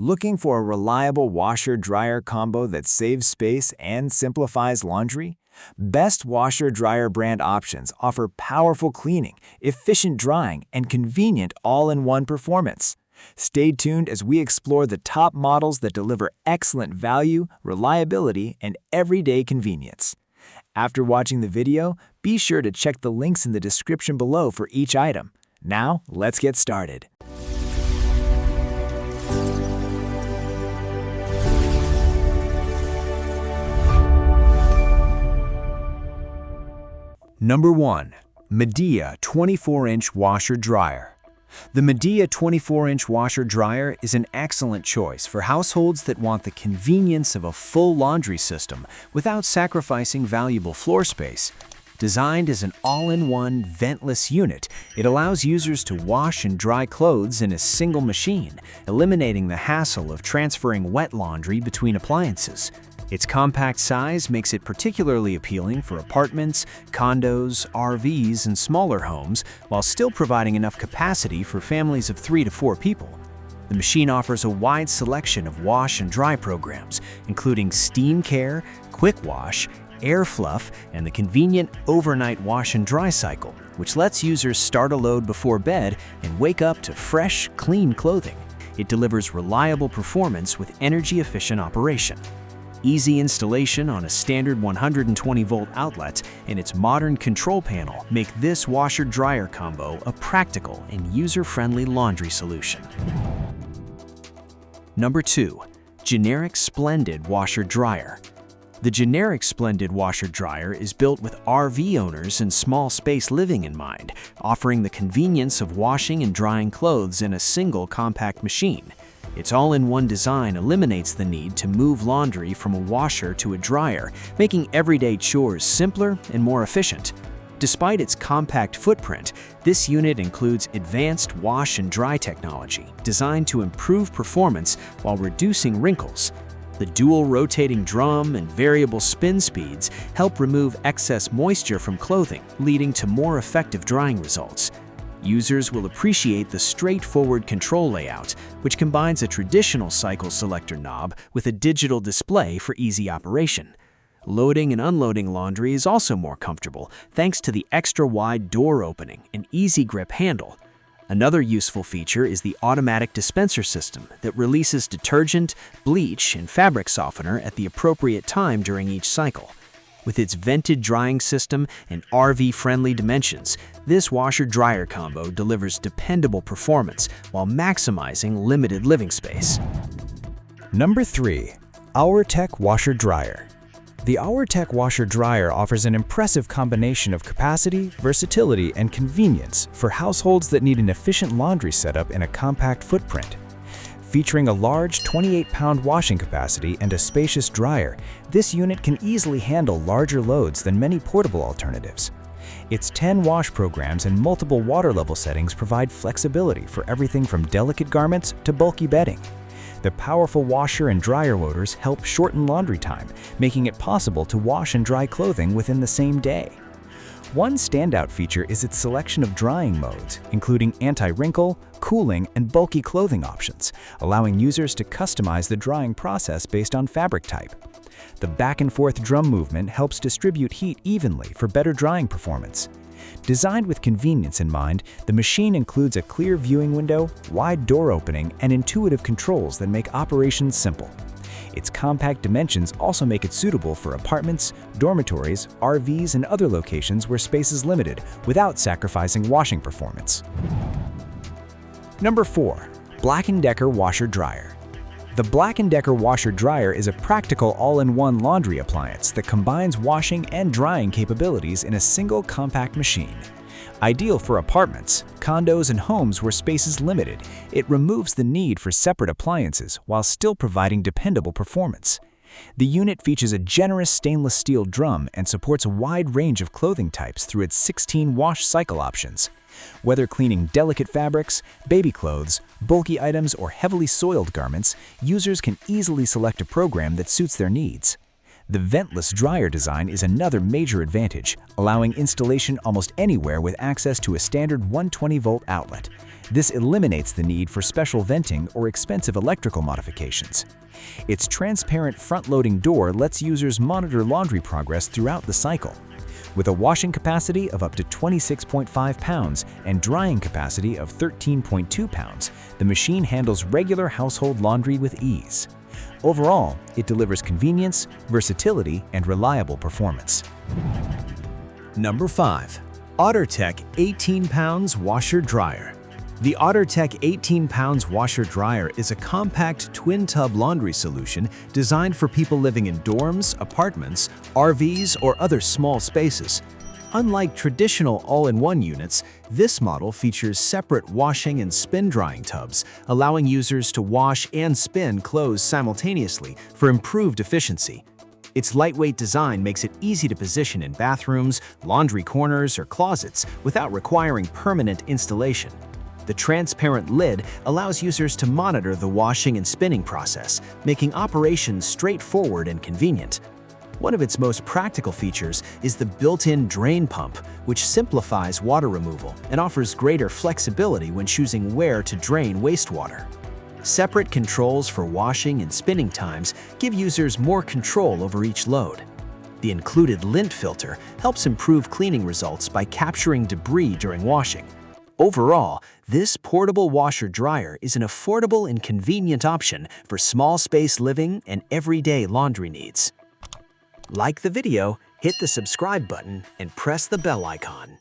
Looking for a reliable washer-dryer combo that saves space and simplifies laundry? Best washer-dryer brand options offer powerful cleaning, efficient drying, and convenient all-in-one performance. Stay tuned as we explore the top models that deliver excellent value, reliability, and everyday convenience. After watching the video, be sure to check the links in the description below for each item. Now, let's get started. Number 1. Midea 24-inch washer-dryer. The Midea 24-inch washer-dryer is an excellent choice for households that want the convenience of a full laundry system without sacrificing valuable floor space. Designed as an all-in-one ventless unit, it allows users to wash and dry clothes in a single machine, eliminating the hassle of transferring wet laundry between appliances. Its compact size makes it particularly appealing for apartments, condos, RVs, and smaller homes, while still providing enough capacity for families of 3 to 4 people. The machine offers a wide selection of wash and dry programs, including steam care, quick wash, air fluff, and the convenient overnight wash and dry cycle, which lets users start a load before bed and wake up to fresh, clean clothing. It delivers reliable performance with energy-efficient operation. Easy installation on a standard 120-volt outlet and its modern control panel make this washer-dryer combo a practical and user-friendly laundry solution. Number 2. Generic Splendide washer-dryer. The generic Splendide washer-dryer is built with RV owners and small space living in mind, offering the convenience of washing and drying clothes in a single compact machine. Its all-in-one design eliminates the need to move laundry from a washer to a dryer, making everyday chores simpler and more efficient. Despite its compact footprint, this unit includes advanced wash and dry technology designed to improve performance while reducing wrinkles. The dual rotating drum and variable spin speeds help remove excess moisture from clothing, leading to more effective drying results. Users will appreciate the straightforward control layout, which combines a traditional cycle selector knob with a digital display for easy operation. Loading and unloading laundry is also more comfortable thanks to the extra-wide door opening and easy grip handle. Another useful feature is the automatic dispenser system that releases detergent, bleach, and fabric softener at the appropriate time during each cycle. With its vented drying system and RV-friendly dimensions, this washer-dryer combo delivers dependable performance while maximizing limited living space. Number 3. Auertech washer-dryer. The Auertech washer-dryer offers an impressive combination of capacity, versatility, and convenience for households that need an efficient laundry setup in a compact footprint. Featuring a large 28-pound washing capacity and a spacious dryer, this unit can easily handle larger loads than many portable alternatives. Its 10 wash programs and multiple water level settings provide flexibility for everything from delicate garments to bulky bedding. The powerful washer and dryer motors help shorten laundry time, making it possible to wash and dry clothing within the same day. One standout feature is its selection of drying modes, including anti-wrinkle, cooling, and bulky clothing options, allowing users to customize the drying process based on fabric type. The back-and-forth drum movement helps distribute heat evenly for better drying performance. Designed with convenience in mind, the machine includes a clear viewing window, wide door opening, and intuitive controls that make operations simple. Its compact dimensions also make it suitable for apartments, dormitories, RVs, and other locations where space is limited without sacrificing washing performance. Number 4. BLACK+DECKER washer-dryer. The BLACK+DECKER washer-dryer is a practical all-in-one laundry appliance that combines washing and drying capabilities in a single compact machine. Ideal for apartments, condos, and homes where space is limited, it removes the need for separate appliances while still providing dependable performance. The unit features a generous stainless steel drum and supports a wide range of clothing types through its 16 wash cycle options. Whether cleaning delicate fabrics, baby clothes, bulky items, or heavily soiled garments, users can easily select a program that suits their needs. The ventless dryer design is another major advantage, allowing installation almost anywhere with access to a standard 120-volt outlet. This eliminates the need for special venting or expensive electrical modifications. Its transparent front-loading door lets users monitor laundry progress throughout the cycle. With a washing capacity of up to 26.5 pounds and drying capacity of 13.2 pounds, the machine handles regular household laundry with ease. Overall, it delivers convenience, versatility, and reliable performance. Number 5. Auertech 18 pounds washer dryer. The Auertech 18 pounds washer dryer is a compact twin-tub laundry solution designed for people living in dorms, apartments, RVs, or other small spaces. Unlike traditional all-in-one units, this model features separate washing and spin-drying tubs, allowing users to wash and spin clothes simultaneously for improved efficiency. Its lightweight design makes it easy to position in bathrooms, laundry corners, or closets without requiring permanent installation. The transparent lid allows users to monitor the washing and spinning process, making operations straightforward and convenient. One of its most practical features is the built-in drain pump, which simplifies water removal and offers greater flexibility when choosing where to drain wastewater. Separate controls for washing and spinning times give users more control over each load. The included lint filter helps improve cleaning results by capturing debris during washing. Overall, this portable washer-dryer is an affordable and convenient option for small space living and everyday laundry needs. Like the video, hit the subscribe button, and press the bell icon.